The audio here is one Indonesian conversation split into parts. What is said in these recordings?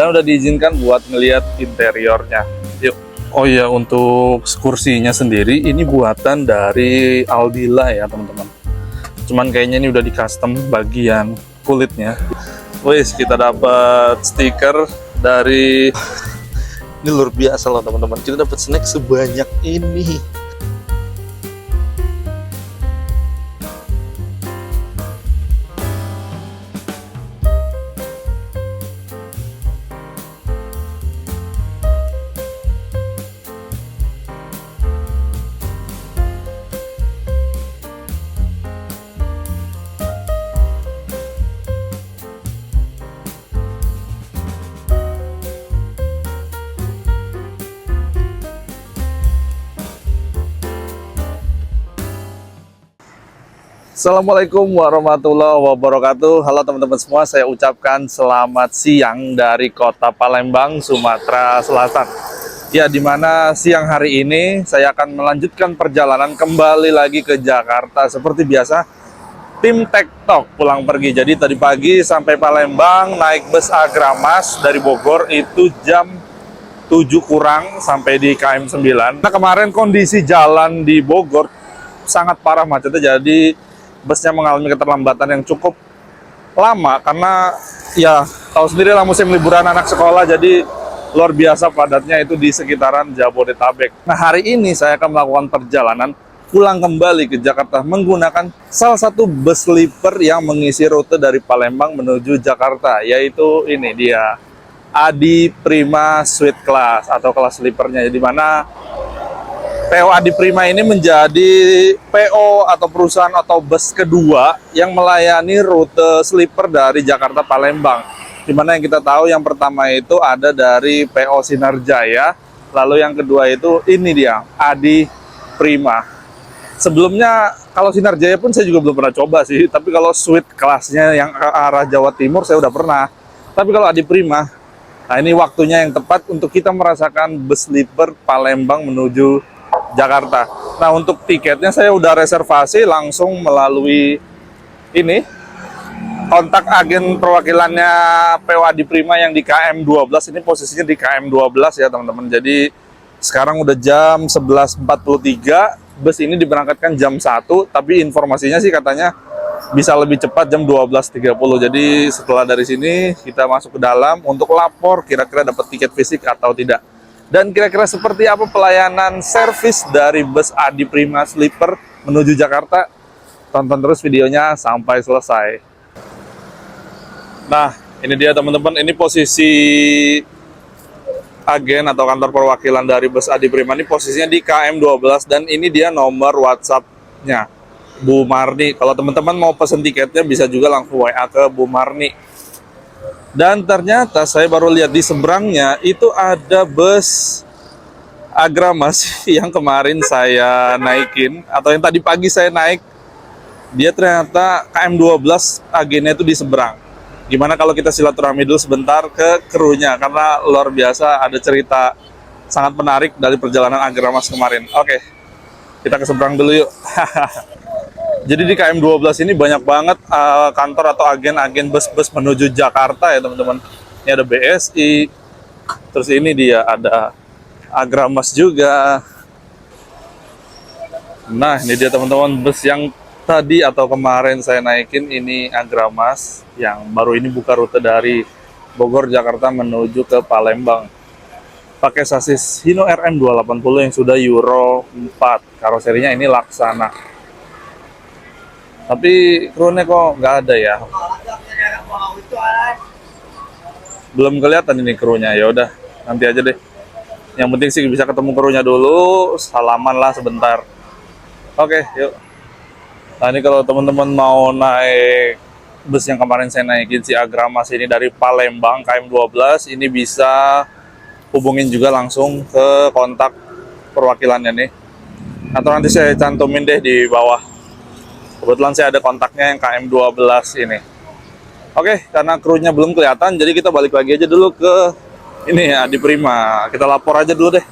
Dan udah diizinkan buat ngelihat interiornya. Yuk. Oh iya, untuk kursinya sendiri ini buatan dari Aldila ya teman-teman. Cuman kayaknya ini udah di custom bagian kulitnya. Wis, kita dapat stiker dari ini luar biasa loh teman-teman. Kita dapat snack sebanyak ini. Assalamualaikum warahmatullahi wabarakatuh. Halo teman-teman semua, saya ucapkan selamat siang dari kota Palembang, Sumatera Selatan. Ya, dimana siang hari ini saya akan melanjutkan perjalanan kembali lagi ke Jakarta. Seperti biasa, tim TikTok pulang pergi. Jadi tadi pagi sampai Palembang, naik bus Agramas dari Bogor itu jam 7 kurang sampai di KM 9. Nah, kemarin kondisi jalan di Bogor sangat parah macetnya, jadi busnya mengalami keterlambatan yang cukup lama karena ya tahu sendiri lah musim liburan anak sekolah, jadi luar biasa padatnya itu di sekitaran Jabodetabek. Nah, hari ini saya akan melakukan perjalanan pulang kembali ke Jakarta menggunakan salah satu bus sleeper yang mengisi rute dari Palembang menuju Jakarta, yaitu ini dia Adi Prima Suite Class atau kelas sleepernya, di mana PO Adi Prima ini menjadi PO atau perusahaan atau bus kedua yang melayani rute sleeper dari Jakarta Palembang. Dimana yang kita tahu yang pertama itu ada dari PO Sinarjaya, lalu yang kedua itu ini dia Adi Prima. Sebelumnya kalau Sinarjaya pun saya juga belum pernah coba sih, tapi kalau suite kelasnya yang ke arah Jawa Timur saya udah pernah. Tapi kalau Adi Prima, nah ini waktunya yang tepat untuk kita merasakan bus sleeper Palembang menuju Jakarta. Nah, untuk tiketnya saya udah reservasi langsung melalui ini kontak agen perwakilannya PO Adi Prima yang di KM 12. Ini posisinya di KM 12 ya teman-teman. Jadi sekarang udah jam 11.43, bus ini diberangkatkan jam 1, tapi informasinya sih katanya bisa lebih cepat jam 12.30. Jadi setelah dari sini kita masuk ke dalam untuk lapor kira-kira dapat tiket fisik atau tidak. Dan kira-kira seperti apa pelayanan servis dari bus Adi Prima Sleeper menuju Jakarta? Tonton terus videonya sampai selesai. Nah, ini dia teman-teman, ini posisi agen atau kantor perwakilan dari bus Adi Prima ini posisinya di KM 12, dan ini dia nomor WhatsApp-nya Bu Marni. Kalau teman-teman mau pesen tiketnya bisa juga langsung WA ke Bu Marni. Dan ternyata saya baru lihat di seberangnya itu ada bus Agramas yang kemarin saya naikin, atau yang tadi pagi saya naik. Dia ternyata KM 12 agennya itu di seberang. Gimana kalau kita silaturahmi dulu sebentar ke krunya, karena luar biasa ada cerita sangat menarik dari perjalanan Agramas kemarin. Oke, kita ke seberang dulu yuk. Jadi di KM 12 ini banyak banget kantor atau agen-agen bus-bus menuju Jakarta ya teman-teman. Ini ada BSI, terus ini dia ada Agramas juga. Nah, ini dia teman-teman, bus yang tadi atau kemarin saya naikin ini Agramas yang baru ini buka rute dari Bogor Jakarta menuju ke Palembang. Pakai sasis Hino RM 280 yang sudah Euro 4. Karoserinya ini Laksana. Tapi krunya kok nggak ada ya. Belum kelihatan ini krunya. Ya udah, nanti aja deh. Yang penting sih bisa ketemu krunya dulu, salaman lah sebentar. Oke, yuk. Nah, ini kalau teman-teman mau naik bus yang kemarin saya naikin si Agramas ini dari Palembang KM 12, ini bisa hubungin juga langsung ke kontak perwakilannya nih. Atau nanti saya cantumin deh di bawah. Kebetulan saya ada kontaknya yang KM 12 ini. Oke, karena krunya belum kelihatan, jadi kita balik lagi aja dulu ke ini ya, Adi Prima. Kita lapor aja dulu deh.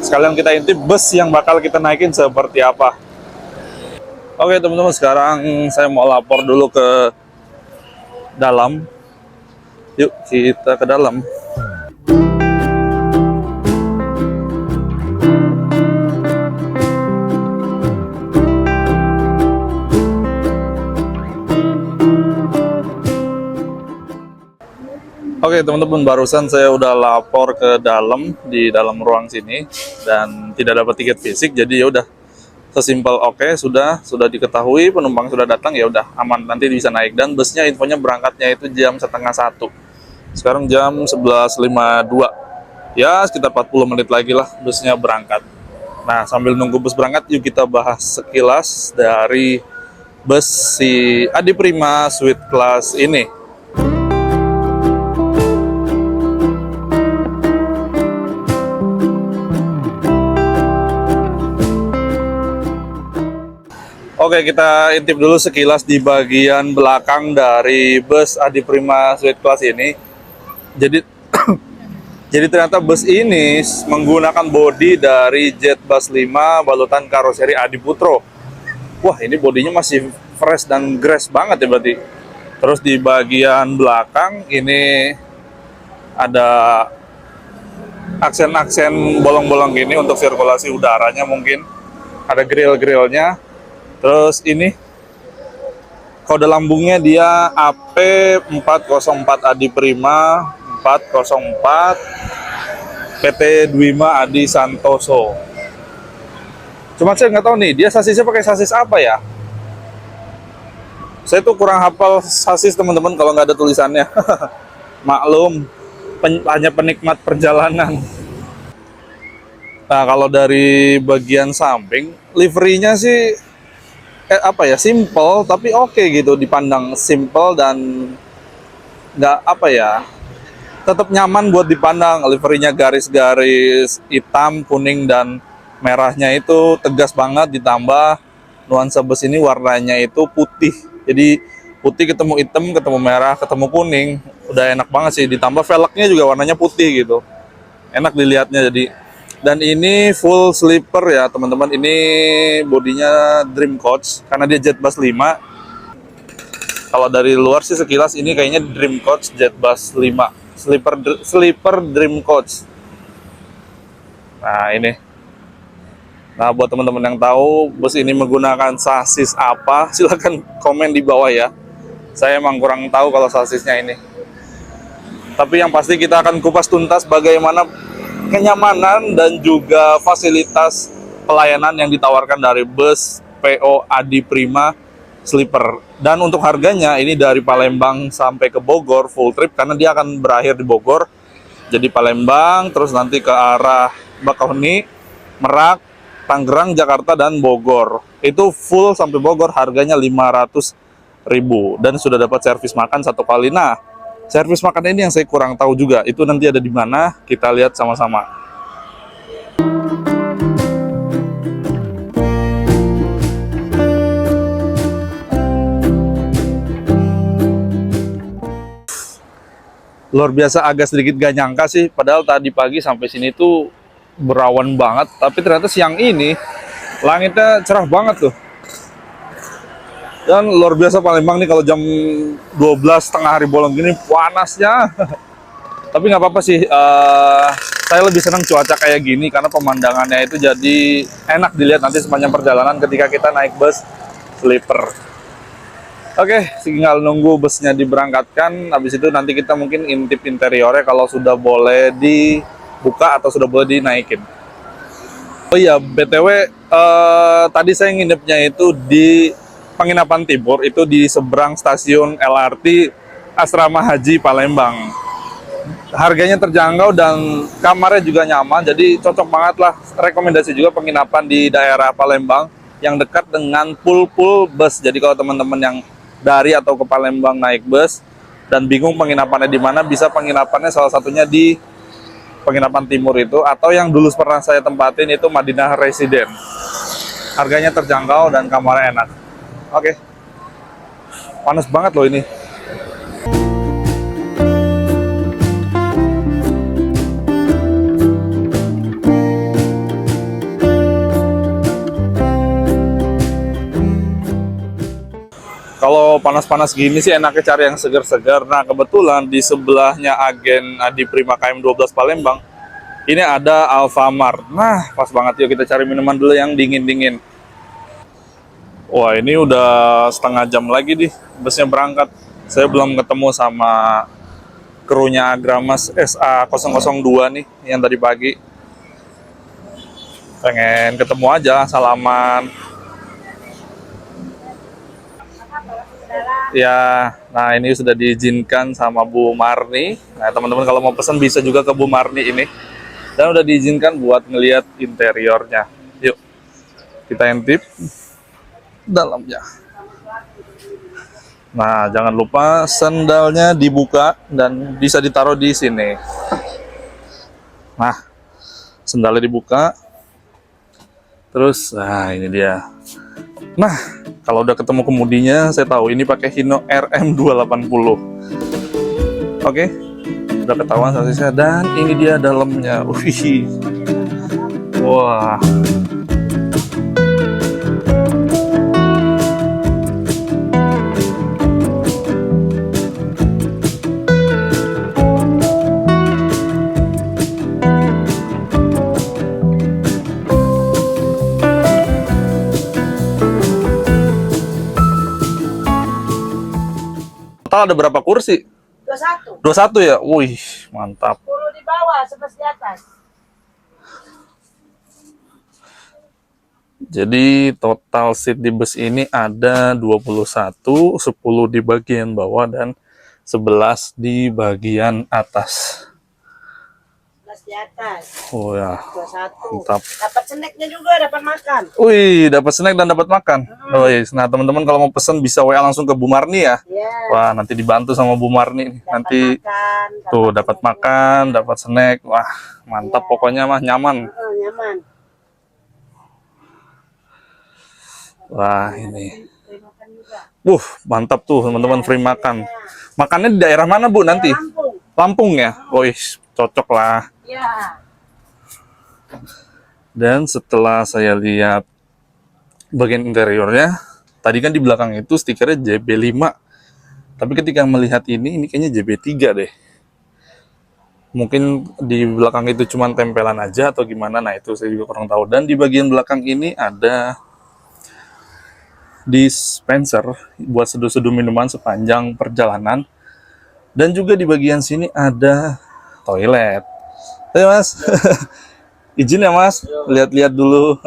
Sekalian kita intip bus yang bakal kita naikin seperti apa. Oke teman-teman, sekarang saya mau lapor dulu ke dalam. Yuk kita ke dalam. Oke teman-teman, barusan saya udah lapor ke dalam di dalam ruang sini dan tidak dapat tiket fisik, jadi ya udah sesimpel oke, sudah diketahui penumpang sudah datang, ya udah aman, nanti bisa naik. Dan busnya infonya berangkatnya itu jam setengah 1. Sekarang jam 11.52, ya sekitar 40 menit lagi lah busnya berangkat. Nah, sambil nunggu bus berangkat, yuk kita bahas sekilas dari bus si Adi Prima Suite Class ini. Oke, kita intip dulu sekilas di bagian belakang dari bus Adi Prima Suite Class ini. Jadi jadi ternyata bus ini menggunakan bodi dari Jet Bus 5 balutan karoseri Adi Putro. Wah, ini bodinya masih fresh dan grass banget ya berarti. Terus di bagian belakang ini ada aksen-aksen bolong-bolong gini untuk sirkulasi udaranya mungkin. Ada grill-grillnya. Terus ini kode lambungnya dia AP404 Adi Prima 404 PT Dwima Adi Santoso. Cuma saya nggak tahu nih, dia sasisnya pakai sasis apa ya? Saya tuh kurang hafal sasis teman-teman kalau nggak ada tulisannya. Maklum, hanya penikmat perjalanan. Nah, kalau dari bagian samping, liverynya sih simple tapi oke gitu, dipandang simple dan nggak tetap nyaman buat dipandang. Liverynya garis-garis hitam, kuning dan merahnya itu tegas banget, ditambah nuansa bus ini warnanya itu putih, jadi putih ketemu hitam ketemu merah ketemu kuning, udah enak banget sih. Ditambah velgnya juga warnanya putih gitu, enak dilihatnya. Jadi dan ini full sleeper ya teman-teman, ini bodinya Dream Coach karena dia Jet Bus 5. Kalau dari luar sih sekilas ini kayaknya Dream Coach Jet Bus 5 sleeper Dream Coach. Nah ini, nah buat teman-teman yang tahu bus ini menggunakan sasis apa, silahkan komen di bawah ya. Saya emang kurang tahu kalau sasisnya ini, tapi yang pasti kita akan kupas tuntas bagaimana kenyamanan dan juga fasilitas pelayanan yang ditawarkan dari bus PO Adi Prima Sleeper. Dan untuk harganya ini dari Palembang sampai ke Bogor full trip, karena dia akan berakhir di Bogor. Jadi Palembang terus nanti ke arah Bakauheni, Merak, Tangerang, Jakarta dan Bogor. Itu full sampai Bogor, harganya 500.000 dan sudah dapat servis makan 1 kali. Nah, servis makan ini yang saya kurang tahu juga, itu nanti ada di mana, kita lihat sama-sama. Luar biasa, agak sedikit gak nyangka sih, padahal tadi pagi sampai sini tuh berawan banget, tapi ternyata siang ini langitnya cerah banget tuh. Dan luar biasa Palembang nih kalau jam 12 tengah hari bolong gini panasnya. Tapi nggak apa-apa sih, saya lebih senang cuaca kayak gini karena pemandangannya itu jadi enak dilihat nanti sepanjang perjalanan ketika kita naik bus sleeper. Oke, tinggal nunggu busnya diberangkatkan, habis itu nanti kita mungkin intip interiornya kalau sudah boleh dibuka atau sudah boleh dinaikin. Oh iya, BTW tadi saya nginepnya itu di penginapan Timur, itu di seberang stasiun LRT Asrama Haji Palembang. Harganya terjangkau dan kamarnya juga nyaman, jadi cocok banget lah. Rekomendasi juga penginapan di daerah Palembang yang dekat dengan pool bus. Jadi kalau teman-teman yang dari atau ke Palembang naik bus dan bingung penginapannya di mana, bisa penginapannya salah satunya di penginapan Timur itu, atau yang dulu pernah saya tempatin itu Madinah Resident. Harganya terjangkau dan kamarnya enak. Oke, panas banget loh ini. Kalau panas-panas gini sih enaknya cari yang segar-segar. Nah, kebetulan di sebelahnya agen Adi Prima KM12 Palembang, ini ada Alfamart. Nah, pas banget, yuk kita cari minuman dulu yang dingin-dingin. Wah, ini udah setengah jam lagi nih busnya berangkat. Saya belum ketemu sama krunya Agramas SA002 nih yang tadi pagi. Pengen ketemu aja, salaman. Ya, nah ini sudah diizinkan sama Bu Marni. Nah, teman-teman kalau mau pesan bisa juga ke Bu Marni ini. Dan udah diizinkan buat ngelihat interiornya. Yuk, kita intip dalamnya. Nah, jangan lupa sandalnya dibuka dan bisa ditaruh di sini. Nah, sandalnya dibuka. Terus, nah ini dia. Nah, kalau udah ketemu kemudinya, saya tahu ini pakai Hino RM280. Oke, udah ketahuan sasisnya dan ini dia dalamnya. Wih, wah. Total ada berapa kursi? 21. 21 ya? Wih, mantap. 10 di bawah, 11 di atas. Jadi total seat di bus ini ada 21, 10 di bagian bawah dan 11 di bagian atas. 11 di atas. Oh ya, 21. mantap. Dapat snacknya juga, dapat makan. Wih, dapat snack dan dapat makan. Wih, nah teman-teman kalau mau pesan bisa WA langsung ke Bu Marni ya. Ya. Wah, nanti dibantu sama Bu Marni. Nanti Makan, tuh dapat makan, dapat snack. Wah, mantap Ya. pokoknya mah nyaman. Nyaman. Wah, ini. Free makan juga. Mantap tuh teman-teman, free makan. Makannya di daerah mana Bu nanti? Lampung. Lampung ya? Wih, cocok lah. Ya. Dan setelah saya lihat bagian interiornya, tadi kan di belakang itu stikernya JB5. Tapi ketika melihat ini kayaknya JB3 deh. Mungkin di belakang itu cuma tempelan aja atau gimana, nah itu saya juga kurang tahu. Dan di bagian belakang ini ada dispenser buat seduh-seduh minuman sepanjang perjalanan. Dan juga di bagian sini ada toilet. Ayo Mas, izin ya Mas, lihat-lihat dulu.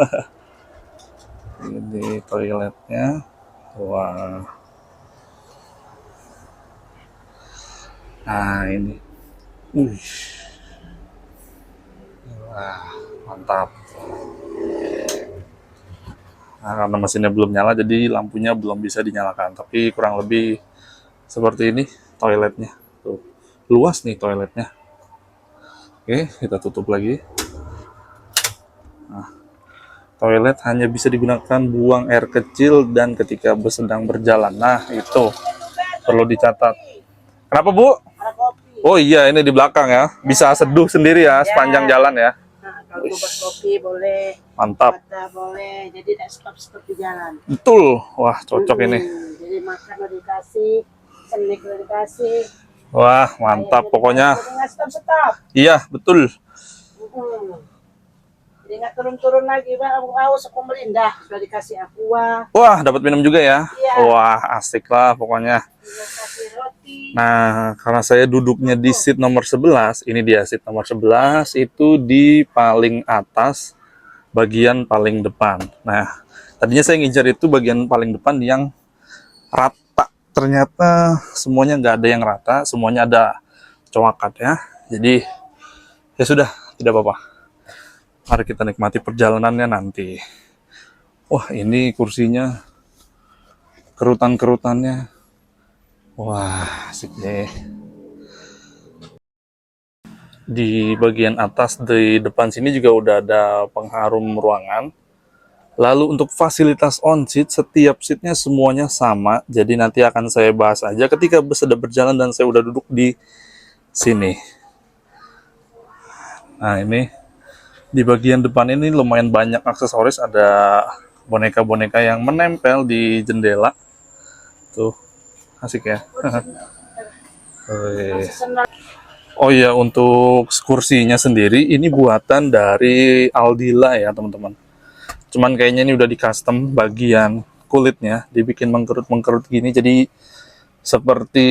Ini toiletnya. Wah. Nah ini. Wah, mantap. Nah, karena mesinnya belum nyala, jadi lampunya belum bisa dinyalakan. Tapi kurang lebih seperti ini toiletnya. Tuh, luas nih toiletnya. Oke, kita tutup lagi. Nah, toilet hanya bisa digunakan buang air kecil dan ketika bus sedang berjalan. Nah, itu perlu dicatat. Kenapa, Bu? Ada kopi. Oh iya, ini di belakang ya. Bisa seduh sendiri ya sepanjang jalan ya. Nah, kalau buat kopi boleh. Mantap. Mata boleh. Jadi tidak stop-stop di jalan. Betul. Wah, cocok ini. Jadi makan udah dikasih, snack udah dikasih. Wah, mantap pokoknya. Jadi nggak stop-stop. Iya, betul. Jadi nggak turun-turun lagi, Bang. Aku haus, aku melindah. Sudah dikasih aqua, Wah, dapat minum juga ya. Iya. Wah, asik lah pokoknya. dikasih roti. Nah, karena saya duduknya di seat nomor 11, ini dia seat nomor 11 itu di paling atas, bagian paling depan. Nah, tadinya saya ngincar itu bagian paling depan yang rata. Ternyata semuanya nggak ada yang rata, semuanya ada coakat ya. Jadi, ya sudah, tidak apa-apa. Mari kita nikmati perjalanannya nanti. Wah, ini kursinya, kerutan-kerutannya. Wah, asik deh. Di bagian atas di depan sini juga udah ada pengharum ruangan. Lalu untuk fasilitas on seat, setiap seatnya semuanya sama. Jadi nanti akan saya bahas aja ketika bus sudah berjalan dan saya udah duduk di sini. Nah, ini di bagian depan ini lumayan banyak aksesoris, ada boneka-boneka yang menempel di jendela. Tuh, asik ya. Oh iya, untuk kursinya sendiri ini buatan dari Aldila ya teman-teman. Cuman kayaknya ini udah di custom bagian kulitnya, dibikin mengkerut-mengkerut gini, jadi seperti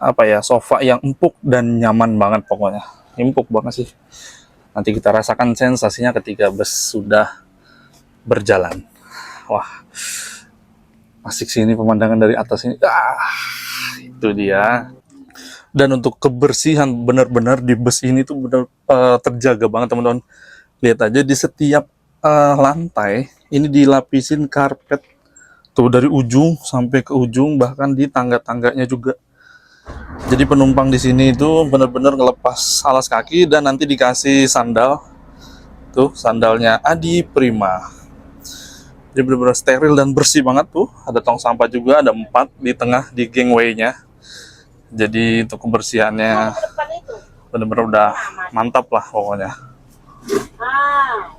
apa ya, sofa yang empuk dan nyaman banget pokoknya. Empuk banget sih. Nanti kita rasakan sensasinya ketika bus sudah berjalan. Wah, asik sih ini pemandangan dari atas ini. Itu dia. Dan untuk kebersihan benar-benar di bus ini tuh benar terjaga banget teman-teman. Lihat aja di setiap lantai ini dilapisin karpet tuh dari ujung sampai ke ujung, bahkan di tangga-tangganya juga. Jadi penumpang di sini itu benar-benar ngelepas alas kaki dan nanti dikasih sandal. Tuh sandalnya Adi Prima. Jadi benar-benar steril dan bersih banget tuh. Ada tong sampah juga, ada 4 di tengah di gangway-nya. Jadi untuk kebersihannya Ke depan itu. benar-benar udah mantap lah pokoknya. Ah.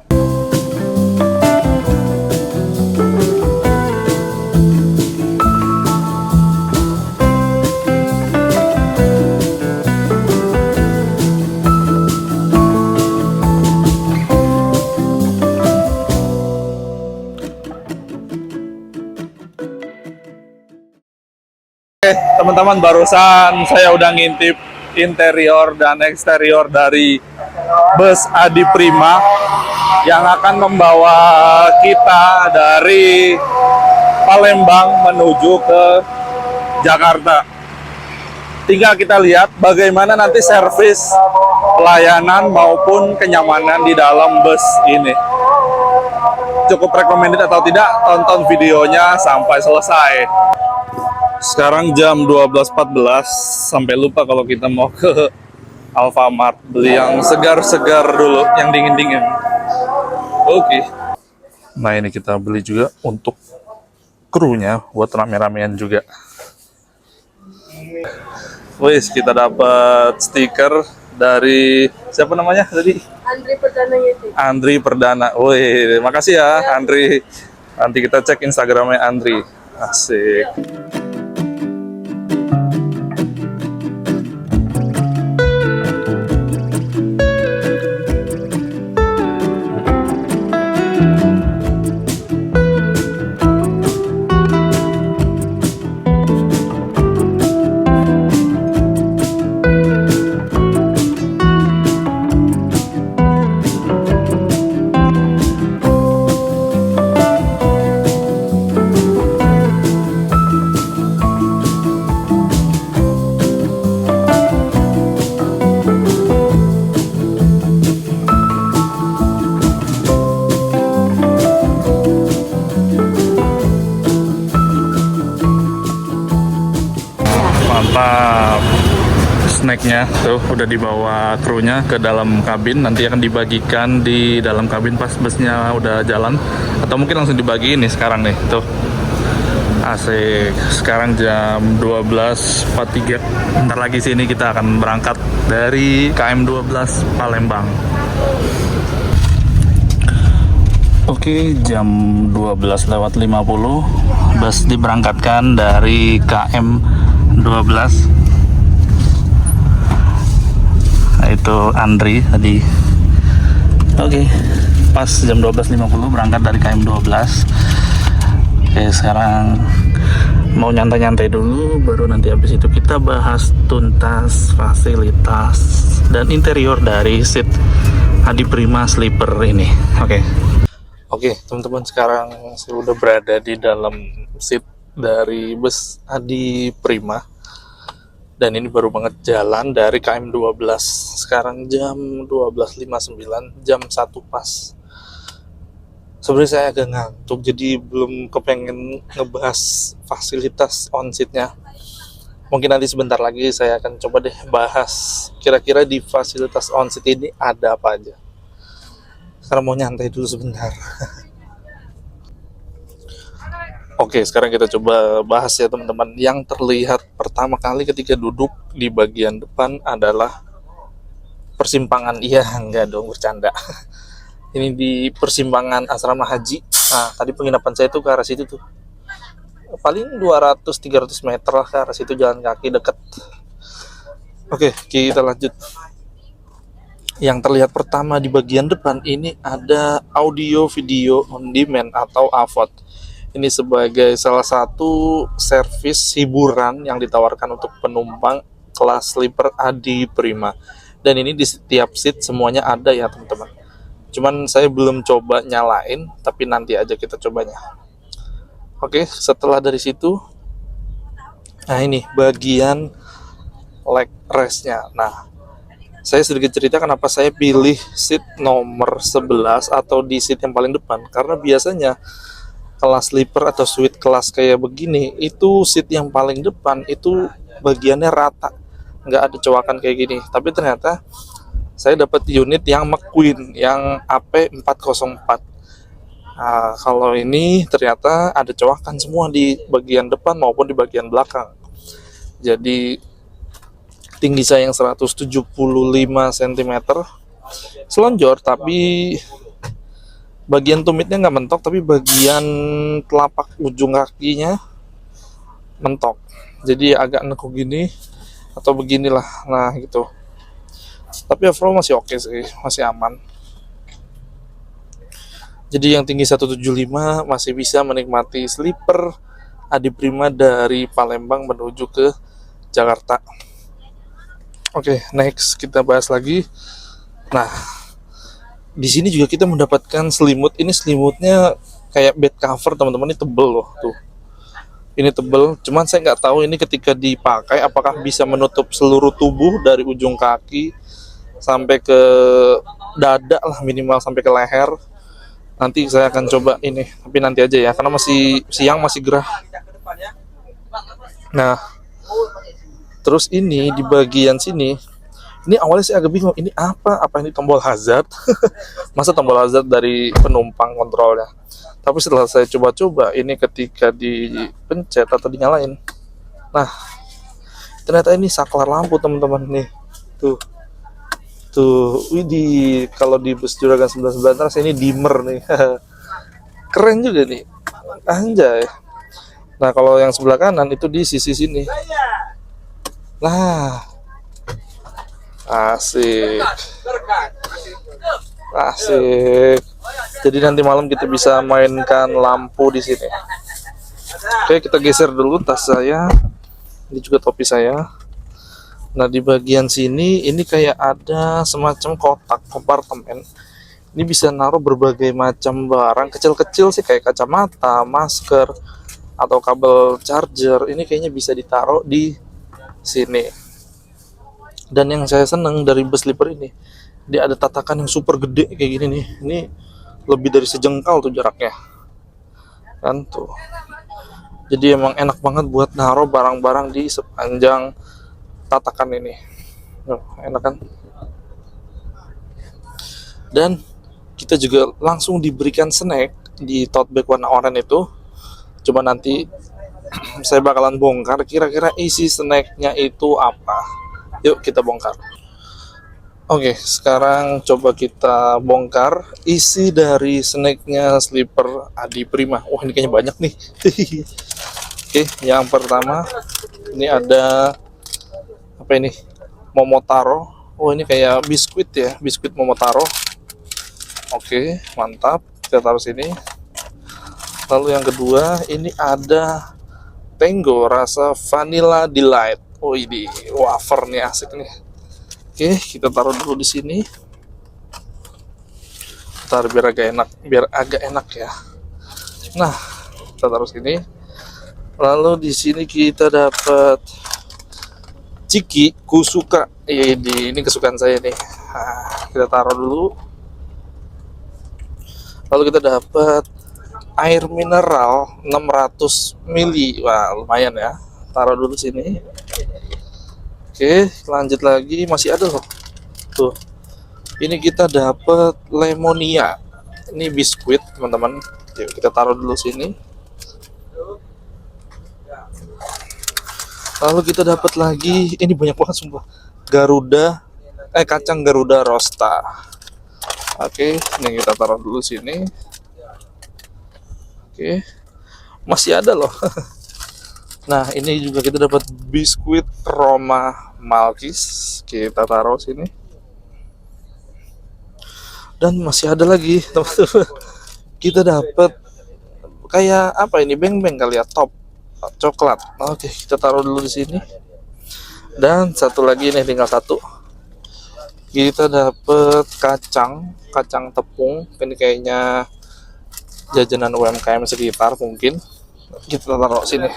Teman-teman, barusan saya udah ngintip interior dan eksterior dari bus Adi Prima yang akan membawa kita dari Palembang menuju ke Jakarta. Tinggal kita lihat bagaimana nanti servis pelayanan maupun kenyamanan di dalam bus ini. Cukup recommended atau tidak, tonton videonya sampai selesai. Sekarang jam 12.14, sampai lupa kalau kita mau ke Alfamart beli yang segar-segar dulu, yang dingin-dingin. Oke. Nah ini kita beli juga untuk krunya buat rame-ramean juga. Wis, kita dapat stiker dari siapa namanya tadi? Andri Perdana itu. Andri Perdana. Wih, makasih ya Andri. Nanti kita cek Instagramnya Andri. Asik. Mantap. Snacknya tuh udah dibawa krunya ke dalam kabin, nanti akan dibagikan di dalam kabin pas busnya udah jalan, atau mungkin langsung dibagi nih sekarang nih tuh. Asik. Sekarang jam 12.43. Bentar lagi sini kita akan berangkat dari KM 12 Palembang. Oke, jam 12:50 bus diberangkatkan dari KM 12. Nah, itu Andri tadi. Oke, pas jam 12.50 berangkat dari KM 12. Oke, sekarang mau nyantai-nyantai dulu, baru nanti habis itu kita bahas tuntas fasilitas dan interior dari seat Adi Prima Sleeper ini. Oke, teman-teman, sekarang saya udah berada di dalam seat dari bus Adi Prima. Dan ini baru banget jalan dari KM 12. Sekarang jam 12.59, jam 1 pas. Sebenarnya saya agak ngantuk, jadi belum kepengen ngebahas fasilitas on-seat-nya. Mungkin nanti sebentar lagi saya akan coba deh bahas kira-kira di fasilitas on-seat ini ada apa aja. Sekarang mau nyantai dulu sebentar. Oke, sekarang kita coba bahas ya teman-teman. Yang terlihat pertama kali ketika duduk di bagian depan adalah persimpangan. Iya, enggak dong, bercanda. Ini di persimpangan asrama haji. Nah, tadi penginapan saya tuh ke arah situ tuh. Paling 200-300 meter lah ke arah situ, jalan kaki deket. Oke, kita lanjut. Yang terlihat pertama di bagian depan ini ada audio video on demand atau AVOD. Ini sebagai salah satu servis hiburan yang ditawarkan untuk penumpang kelas sleeper Adi Prima. Dan ini di setiap seat semuanya ada ya teman-teman. Cuman saya belum coba nyalain, tapi nanti aja kita cobanya. Oke, setelah dari situ, nah ini bagian leg rest-nya. Nah, saya sedikit cerita kenapa saya pilih seat nomor 11 atau di seat yang paling depan. Karena biasanya kelas sleeper atau suite kelas kayak begini, itu seat yang paling depan itu bagiannya rata, nggak ada cowakan kayak gini. Tapi ternyata saya dapat unit yang McQueen yang AP404. Nah, kalau ini ternyata ada cowakan semua di bagian depan maupun di bagian belakang. Jadi tinggi saya yang 175 cm, selonjor, tapi bagian tumitnya nggak mentok, tapi bagian telapak ujung kakinya mentok. Jadi agak nekuk gini atau beginilah. Nah gitu. Tapi overall masih oke sih, masih aman. Jadi yang tinggi 175 masih bisa menikmati sleeper Adi Prima dari Palembang menuju ke Jakarta. Oke, next kita bahas lagi. Nah, di sini juga kita mendapatkan selimut. Ini selimutnya kayak bed cover teman-teman, ini tebel loh tuh. Ini tebel, cuman saya nggak tahu ini ketika dipakai apakah bisa menutup seluruh tubuh dari ujung kaki sampai ke dada lah, minimal sampai ke leher. Nanti saya akan coba ini, tapi nanti aja ya, karena masih siang, masih gerah. Nah, terus ini di bagian sini, ini awalnya saya agak bingung, ini apa ini tombol hazard? Masa tombol hazard dari penumpang kontrolnya? Tapi setelah saya coba-coba, ini ketika dipencet atau dinyalain, nah ternyata ini saklar lampu teman-teman nih, tuh, widih, kalau di bus Juragan 11 Trans ini dimmer nih. Keren juga nih, anjay. Nah kalau yang sebelah kanan itu di sisi sini. Nah, asik. Jadi nanti malam kita bisa mainkan lampu di sini. Oke, kita geser dulu tas saya. Ini juga topi saya. Nah, di bagian sini ini kayak ada semacam kotak kompartemen. Ini bisa naruh berbagai macam barang kecil-kecil sih, kayak kacamata, masker, atau kabel charger. Ini kayaknya bisa ditaruh di sini. Dan yang saya seneng dari bus sleeper ini, dia ada tatakan yang super gede kayak gini nih. Ini lebih dari sejengkal tuh jaraknya. Kan tuh. Jadi emang enak banget buat naruh barang-barang di sepanjang tatakan ini. Enak kan? Dan kita juga langsung diberikan snack di tote bag warna oranye itu. Coba nanti saya bakalan bongkar kira-kira isi snacknya itu apa. Yuk kita bongkar. Oke, sekarang coba kita bongkar isi dari snacknya sleeper Adi Prima. Wah, ini kayaknya banyak nih. Oke, yang pertama ini ada apa ini? Momotaro. Oh, ini kayak biskuit ya, biskuit Momotaro. Oke, mantap. Kita taruh sini. Lalu yang kedua, ini ada Tango rasa Vanilla Delight. Oh, ini wafer nih, asik nih. Oke, kita taruh dulu di sini. Ntar biar agak enak ya. Nah, kita taruh sini. Lalu di sini kita dapat Ciki Kusuka. Ini kesukaan saya nih. Nah, kita taruh dulu. Lalu kita dapat air mineral 600 ml. Wah, lumayan ya. Taruh dulu sini. Oke, lanjut lagi, masih ada loh. Tuh. Ini kita dapat Lemonia. Ini biskuit, teman-teman. Yuk, kita taruh dulu sini. Lalu kita dapat lagi, ini banyak banget sumpah. Kacang Garuda Rosta. Oke, ini kita taruh dulu sini. Oke. Masih ada loh. Nah, ini juga kita dapat biskuit Roma Malkis. Kita taruh sini. Dan masih ada lagi, teman-teman. Kita dapat kayak apa ini? Beng-beng kali ya, top coklat. Oke, kita taruh dulu di sini. Dan satu lagi nih, tinggal satu. Kita dapet kacang tepung. Ini kayaknya jajanan UMKM sekitar mungkin. Kita taruh sini.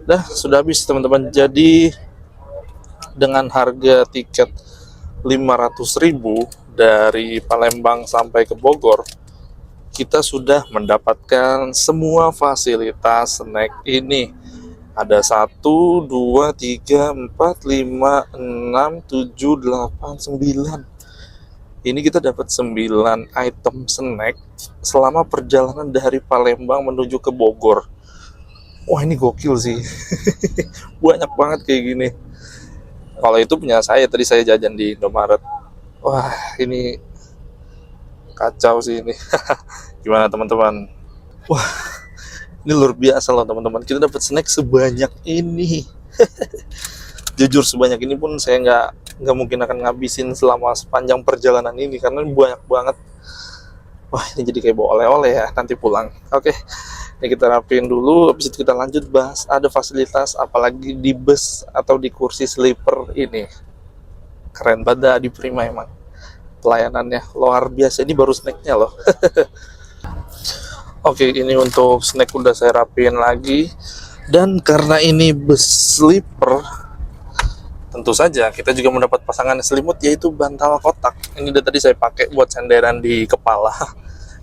Dah, sudah habis teman-teman. Jadi dengan harga tiket 500.000 dari Palembang sampai ke Bogor, kita sudah mendapatkan semua fasilitas snack ini. Ada 1, 2, 3, 4, 5, 6, 7, 8, 9. Ini kita dapat 9 item snack selama perjalanan dari Palembang menuju ke Bogor. Wah, ini gokil sih. Banyak banget kayak gini. Kalau itu punya saya, tadi saya jajan di Indomaret. Wah, ini kacau sih ini. Gimana teman-teman? Wah, ini luar biasa loh teman-teman. Kita dapat snack sebanyak ini. Jujur sebanyak ini pun saya nggak mungkin akan ngabisin selama sepanjang perjalanan ini karena ini banyak banget. Wah, ini jadi kayak bawa oleh-oleh ya nanti pulang. Oke, ini kita rapiin dulu. Habis itu kita lanjut bahas ada fasilitas apalagi di bus atau di kursi sleeper ini. Keren banget di Prima emang. Pelayanannya luar biasa. Ini baru snacknya loh. Oke, ini untuk snack udah saya rapiin lagi. Dan karena ini bus sleeper, tentu saja kita juga mendapat pasangan selimut yaitu bantal kotak. Ini udah tadi saya pakai buat senderan di kepala.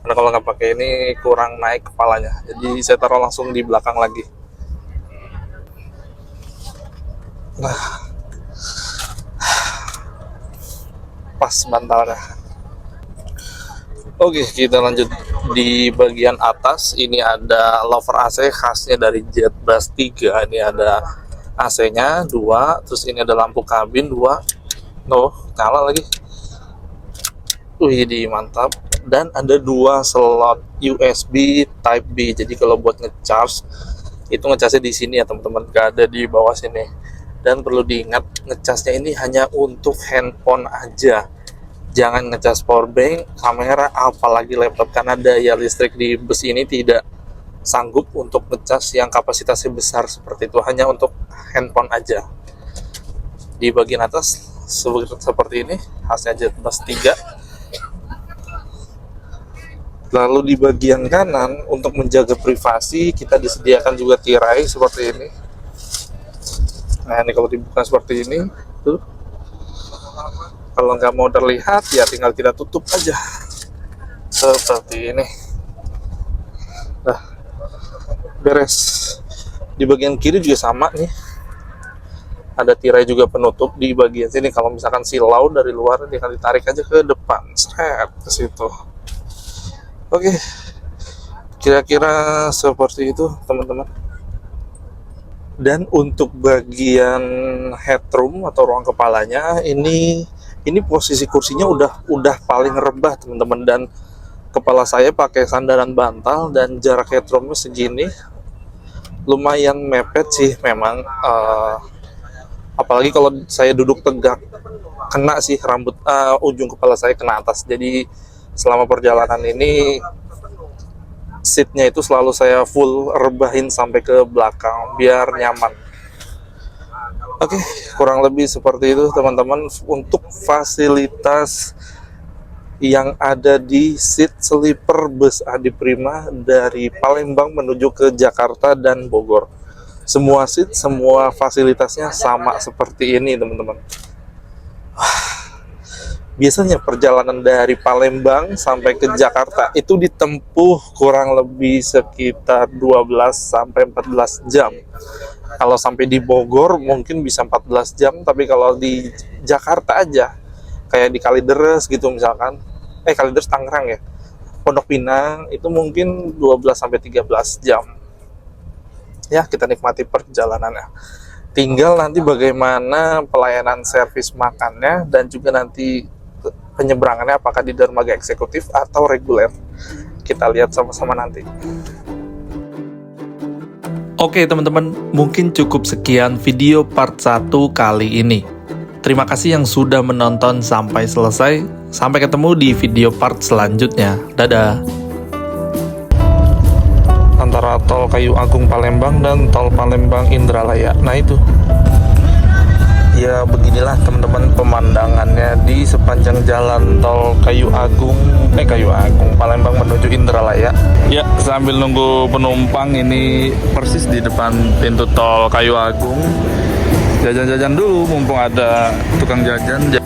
Karena kalau nggak pakai ini kurang naik kepalanya. Jadi saya taruh langsung di belakang lagi. Nah, pas bantalnya. Oke, kita lanjut di bagian atas. Ini ada lover AC khasnya dari Jetbus 3. Ini ada AC-nya 2, terus ini ada lampu kabin 2. Oh, nyala lagi. Wih, mantap. Dan ada 2 slot USB Type B. Jadi kalau buat ngecharge itu ngecasnya di sini ya teman-teman, gak ada di bawah sini. Dan perlu diingat ngecasnya ini hanya untuk handphone aja. Jangan ngecas powerbank, kamera, apalagi laptop, karena daya listrik di bus ini tidak sanggup untuk ngecas yang kapasitasnya besar seperti itu, hanya untuk handphone aja. Di bagian atas seperti ini, khasnya Jetbus 3. Lalu di bagian kanan, untuk menjaga privasi, kita disediakan juga tirai seperti ini. Nah, ini kalau dibuka seperti ini, tuh. Kalau nggak mau terlihat, ya tinggal kita tutup aja. Seperti ini. Nah, beres. Di bagian kiri juga sama nih. Ada tirai juga penutup di bagian sini. Kalau misalkan silau dari luar, tinggal ditarik aja ke depan. Seret ke situ. Oke. Kira-kira seperti itu, teman-teman. Dan untuk bagian headroom atau ruang kepalanya, ini posisi kursinya udah paling rebah teman-teman, dan kepala saya pakai sandaran bantal dan jarak headroomnya segini, lumayan mepet sih memang. Apalagi kalau saya duduk tegak, kena sih rambut ujung kepala saya kena atas. Jadi selama perjalanan ini seatnya itu selalu saya full rebahin sampai ke belakang biar nyaman. Oke, kurang lebih seperti itu teman-teman untuk fasilitas yang ada di seat sleeper bus Adi Prima dari Palembang menuju ke Jakarta dan Bogor. Semua seat, semua fasilitasnya sama seperti ini teman-teman. Biasanya perjalanan dari Palembang sampai ke Jakarta itu ditempuh kurang lebih sekitar 12 sampai 14 jam. Kalau sampai di Bogor mungkin bisa 14 jam, tapi kalau di Jakarta aja, kayak di Kalideres gitu misalkan, Kalideres Tangerang ya, Pondok Pinang, itu mungkin 12 sampai 13 jam. Ya, kita nikmati perjalanannya. Tinggal nanti bagaimana pelayanan servis makannya dan juga nanti penyeberangannya apakah di dermaga eksekutif atau reguler. Kita lihat sama-sama nanti. Oke teman-teman, mungkin cukup sekian video part 1 kali ini. Terima kasih yang sudah menonton sampai selesai. Sampai ketemu di video part selanjutnya. Dadah. Antara tol Kayu Agung Palembang dan tol Palembang Indralaya. Nah itu. Ya beginilah teman-teman pemandangannya di sepanjang jalan tol Kayu Agung Palembang menuju Indralaya. Ya, sambil nunggu penumpang ini persis di depan pintu tol Kayu Agung. Jajan-jajan dulu mumpung ada tukang jajan.